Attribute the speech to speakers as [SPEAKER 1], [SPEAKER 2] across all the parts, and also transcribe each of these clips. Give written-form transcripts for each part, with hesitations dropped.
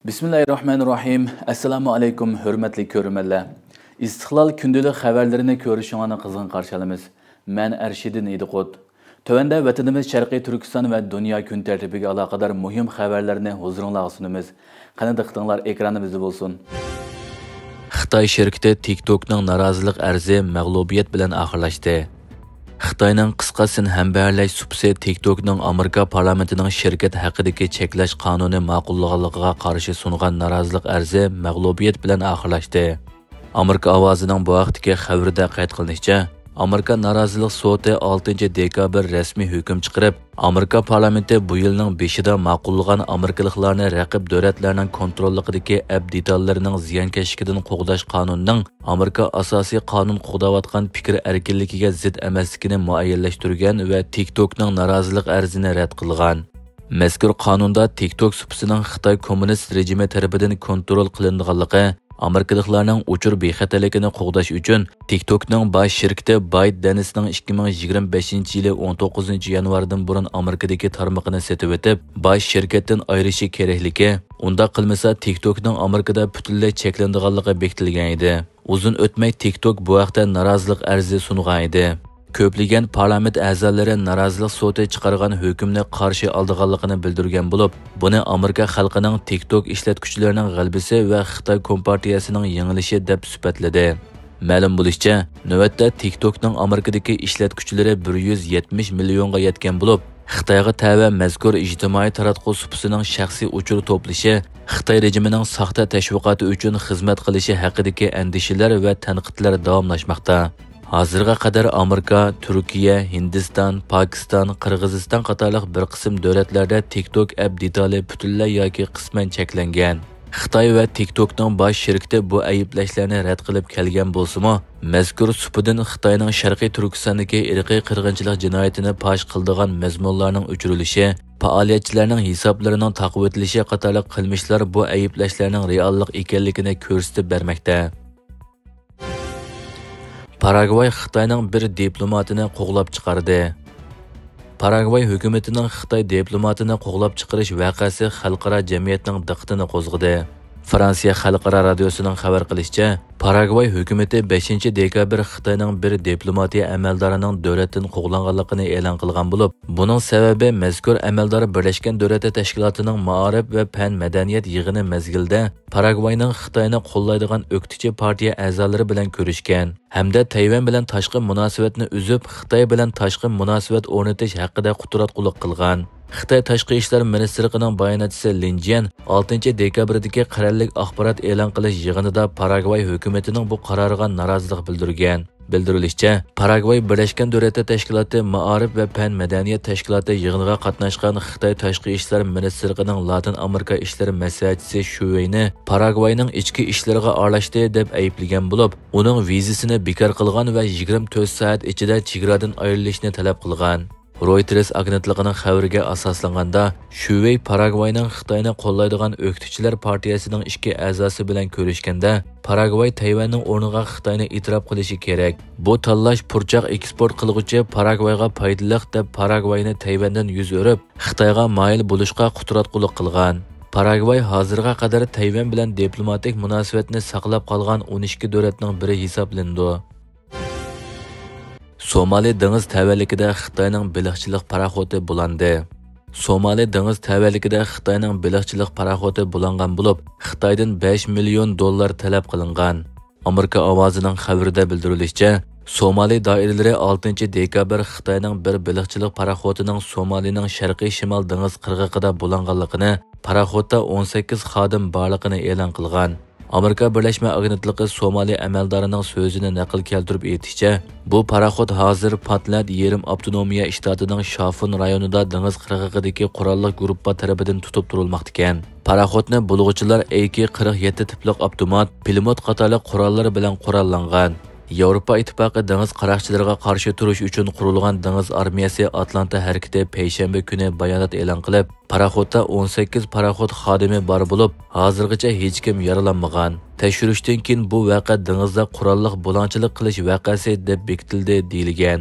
[SPEAKER 1] Bismillahirrahmanirrahim. Assalamu alaykum, hurmatli ko'rmanlar. İstiqlal gündəlik xəbərlərini görüşünə qızğın qarşılamız. Mən Ərşidin İdiqot. Tövəndə vətənimiz Şərqi Türkistan və dünya gün tərtibigə əlaqədar mühim xəbərlərini huzurunuza sunumuz. Qani diqqətinizlər ekranımızda olsun. Xitoy şirkəti TikTok'ның narazılıq ərzi məğlubiyyət bilan axırlaşdı. Xitoyning qisqasin hambarlash supsi TikTok'ның Amerika parlamentining şirkat haqidagi cheklash qonuni ma'qullaganligiga qarshi sungan narazılıq ərzi mag'lubiyat bilan oxirlashdi. Amerika ovozining bu vaqtdagi xabarida qayd qilinishicha, Amerika narazılıq soti 6 dekabr rasmiy hukm chiqarib, Amerika parlamenti bu yilning 5-ida ma'qullagan amerikaliklarni raqib davlatlarning kontrolligidagi detallarning ziyonkashligidan qo'g'dash qonunining Amerika asosiy qonun qo'g'dayotgan fikr erkinligiga zid emasligini muayyanlashtirgan va TikTok'ning narazılıq arzini rad qilgan. Mazkur qonunda TikTok supsining Xitoy kommunist rejimi tarafidan kontrol qilinganligi, Amerikaliklarning uchur bexatarligini qo'g'dash uchun TikTok'ning bosh shirkati ByteDance'ning 2025-yili 19 yanvardan burun Amerikadagi tarmoqini setib o'tib, bosh shirkatdan ayrishi kerakligi, unda qilmasa TikTok'ning Amerikada butunlay cheklanadiganligi bekitilgan edi. Uzun o'tmay TikTok bu vaqtda narazılıq arzi sungan edi. Ko'plagan parlament a'zolari narazılıq soti chiqargan hukmni qarshi oldiganligini bildirgan bo'lib, buni Amerika xalqining TikTok ishlatuvchilarining g'alabasi va Xitoy kompartiyasining yengilishi deb sifatladi. Ma'lum bo'lishicha, navbatda TikTok'ning Amerikadagi ishlatuvchilari 170 millionga yetgan bo'lib, Xitoyga tava mazkur ijtimoiy taratquv supsining shaxsiy uchur to'plishi, Xitoy rejimining soxta tashviqoti uchun xizmat qilishi haqidagi andishalar va tanqidlar davomlashmoqda. Hozirga qadar Amerika, Turkiya, Hindiston, Pokiston, Qirg'iziston qatorliq bir qism davlatlarda TikTok app detali butunlay yoki qisman cheklangan. Xitoy va TikTok'ning bosh shirkati bu ayblashlarni rad qilib kelgan bo'lsa-mu, mazkur supidan Xitoyning Sharqiy Turkistondagi irqiy qirg'inchilik jinoyatini fosh qildigan mazmunlarning o'chirilishi, faoliyatchilarning hisoblarining taqib etilishi qatorliq qilmishlar bu ayblashlarning reallik ekanligini ko'rsatib bermoqda. Paragvay Xitoyning bir diplomatini qo'g'lab chiqardi. Paragvay hukumatining Xitoy diplomatini qo'g'lab chiqarish voqeasi xalqaro jamiyatning diqqatini qo'zg'adi. Fransiya xalqaro radiosining xabar qilishicha, Paragvay hukumati 5-dekabr Xitoyning bir diplomatiya amaldorining davlatdan qo'g'langanligini e'lon qilgan bo'lib, buning sababi mazkur amaldor Birlashgan Davlatlar Tashkilotining Ma'arif va fan madaniyat yig'ini mezgilida Paragvayning Xitoyni qo'llaydigan o'qituvchi partiya a'zolari bilan ko'rishgan hamda Tayvan bilan tashqi munosabatni uzib, Xitoy bilan tashqi munosabat o'rnatish haqida quturatqulik qilgan. Xitoy Tashqi ishlar ministrligining bayonotchisi Lin Jian 6 dekabrdagi qarorlik axborot e'lon qilish yig'inida Paragvay hukumatining bu qaroriga norozilik bildirgan. Bildirilishicha, Paragvay Birlashgan Davlatlar Tashkiloti Ma'arif va fan madaniyat tashkiloti yig'iniga qatnashgan Xitoy Tashqi ishlar ministrligining Latin Amerika ishlari maslahatchisi Shuweyni Paragvayning ichki ishlariga aralashdi deb ayblagan bo'lib, uning vizasini bekor qilgan va 24 soat ichida chegaradan ayrilishni talab qilgan. Reuters agentligining xabariga asoslanganda, Shuwey Paragvayning Xitoyni qo'llaydigan o'qituvchilar partiyasining ishki a'zosi bilan ko'rishganda, Paragvay Tayvanning o'rniga Xitoyni e'tirof qilishi kerak. Bu tanlash purchoq eksport qiluvchi Paragvayga foydali deb Paragvayni Tayvandan yuz o'rib, Xitoyga moyil bo'lishga quturatqulik qilgan. Paragvay hozirga qadar Tayvan bilan diplomatik munosabatni saqlab qolgan 12 davlatning biri hisoblandi. Somali dengiz tavallikida Xitoyning baliqchilik paraxoti bulandi. Somali dengiz tavallikida Xitoyning baliqchilik paraxoti bulangan bo'lib, Xitoydan 5 million dollar talab qilingan. Amerika ovozining xabarida bildirilishicha, Somali doiralari 6 dekabr Xitoyning bir baliqchilik paraxotining Somalining sharqiy shimol dengiz qirg'og'ida bulanganligini, paraxotda 18 xodim borligini e'lon qilgan. Amerika Birleşme Agentligi Somali amaldorining so'zini naql keltirib aytishicha, bu paraxot hozir Puntland yerim avtonomiya shtatining Shafun rayonida dengiz qirg'og'idagi qurolli guruhlar tarafidan tutib turilmoqda ekan. Paraxotni bulg'uvchilar AK-47 tipli avtomat, pulemyot qatorliq qurollar bilan qurollangan. Yevropa ittifoqi dengiz qaroqchilariga qarshi turish uchun qurilgan dengiz armiyasi Atlanta harakati payshanba kuni bayonot e'lon qilib, paraxotda 18 paraxot xodimi bor bo'lib, hozirgacha hech kim yaralanmagan. Tekshirishdan keyin bu voqea dengizda qurolliq bo'lonchilik qilish voqeasi deb bekitildi deyilgan.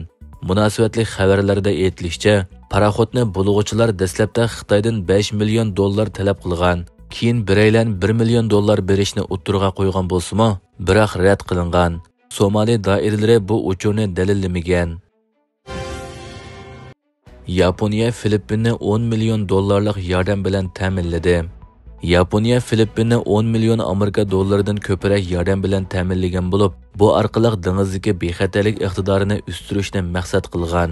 [SPEAKER 1] Munosabatli xabarlarda aytilishicha, paraxotni bulg'uvchilar dastlabda Xitoydan 5 million dollar talab qilgan. keyin bireylan 1 million dollar berishni o'ttirg'a qo'ygan bo'lsa-mu, biroq rad qilingan. Somali doiralari bu uchurni dalillamagan. Yaponiya Filippinni 10 million dollarlik yordam bilan ta'minladi. Yaponiya Filippinni 10 million Amerika dollaridan ko'proq yordam bilan ta'minlagan bo'lib, bu orqali dengizdagi bexatarlik iqtidorini o'stirishni maqsad qilgan.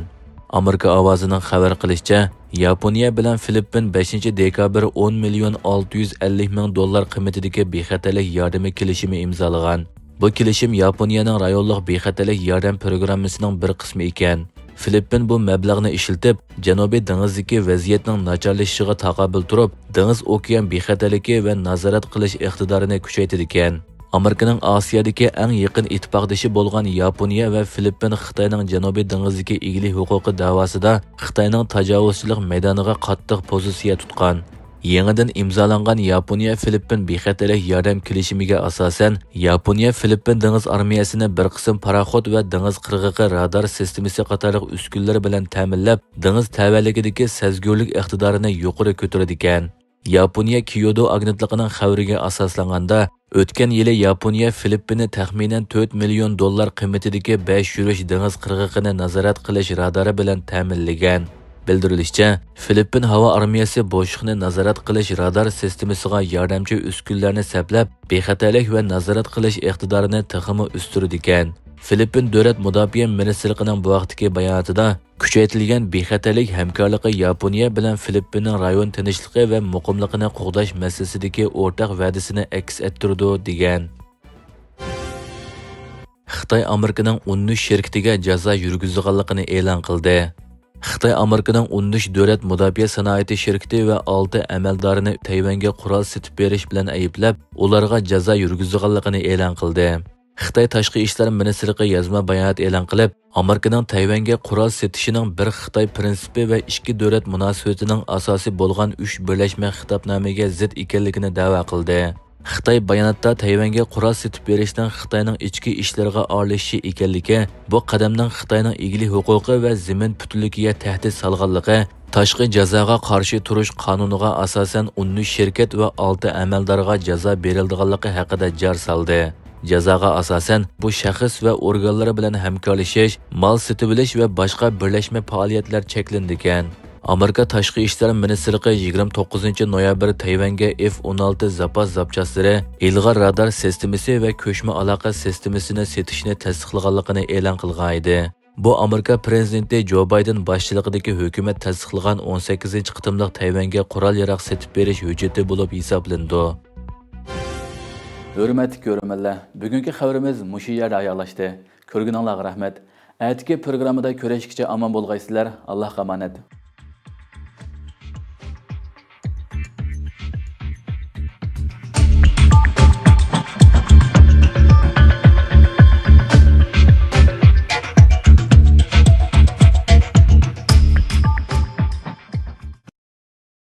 [SPEAKER 1] Amerika ovozining xabar qilishicha, Yaponiya bilan Filippin 5-dekabr 10 million 650 ming dollar qiymatidagi bexatarlik yordami kelishimi imzolagan. Bu kelishim Yaponiyaning rayonlik bexatarlik yordam programmasining bir qismi ekan. Filippin bu mablag'ni ishlatib, Janubiy dengizdagi vaziyatning nacharlashishiga taqobil turib, dengiz okean bexatarligi va nazorat qilish iqtidorini kuchaytirdi ekan. Amerikaning Osiyodagi eng yaqin ittifoqdoshi bo'lgan Yaponiya va Filippin Xitoyning Janubiy dengizdagi egalik huquqi da'vosida Xitoyning tajovuzchilik maydoniga qattiq pozitsiya tutgan. Yangidan imzolangan Yaponiya Filippin bexatarlik yordam kelishimiga asosan, Yaponiya Filippin dengiz armiyasini bir qism paraxod va dengiz qirg'oqi radar sistemasi qatorliq uskunlar bilan ta'minlab, dengiz tavalligidagi sezgurlik iqtidorini yuqori ko'tardi ekan. Yaponiya Kyoto agentligining xabariga asoslanganda, o'tgan yili Yaponiya Filippinni taxminan 4 million dollar qiymatidagi 5 yurish dengiz qirg'oqini nazorat qilish radari bilan ta'minlagan. Bildirilishicha, Filippin havo armiyasi bo'shliqni nazorat qilish radar sistemasiga yordamchi uskunlarni saplab, bexatarlik va nazorat qilish iqtidorini taxmi o'stirdi ekan. Filippin davlat mudofaa ministrligining bu vaqtdagi bayonotida kuchaytirilgan bexatarlik hamkorligi Yaponiya bilan Filippinning rayon tinchligi va muqimligini qo'g'dash masalasidagi o'rtaq va'dasini aks ettirdi degan. Xitoy Amerikaning 13 shirkatiga jazo yurgizganligini e'lon qildi. Xitoy Amerikaning 13 davlat mudofaa sanoati shirkati va 6 amaldorini Tayvanga qurol sotib berish bilan ayblab, ularga jazo yurgizganligini e'lon qildi. Xitoy Tashqi ishlar ministrligi yozma bayonot e'lon qilib, Amerikaning Tayvanga qurol sotishining bir Xitoy prinsipi va ikki davlat munosabatining asosi bo'lgan 3 birlashma xitobnomaga zid ekanligini da'vo qildi. Xitoy bayonotda Tayvanga qurol sotib berishning Xitoyning ichki ishlariga aralashishi ekanligi, bu qadamning Xitoyning egalik huquqi va zamin butunligiga tahdid solganligi, tashqi jazoga qarshi turish qonuniga asosan 13 shirkat va 6 amaldorga jazo berilganligi haqida jar soldi. Jazoga asosan bu shaxs va organlar bilan hamkorlashish, mol sotib olish va boshqa birlashma faoliyatlar cheklangan. Amerika Tashqi ishlar ministrligi 29 noyabr Tayvanga F-16 zapas zapchaslari, ilg'or radar sistemasi va ko'chma aloqa sistemasini setishni tasdiqlaganligini e'lon qilgan edi. Bu Amerika prezidenti Joe Biden boshchiligidagi hukumat tasdiqlagan 18-qitimliq Tayvanga qurol-yarog' setib berish hujjati bo'lib hisoblandi. Hurmatli ko'ruvchilar, bugungi xabarimiz mushu yerda oyoqlashdi. Ko'rganingizga rahmat. Atigi programmada ko'rishguncha omon bo'lgaysizlar. Allohga omonat.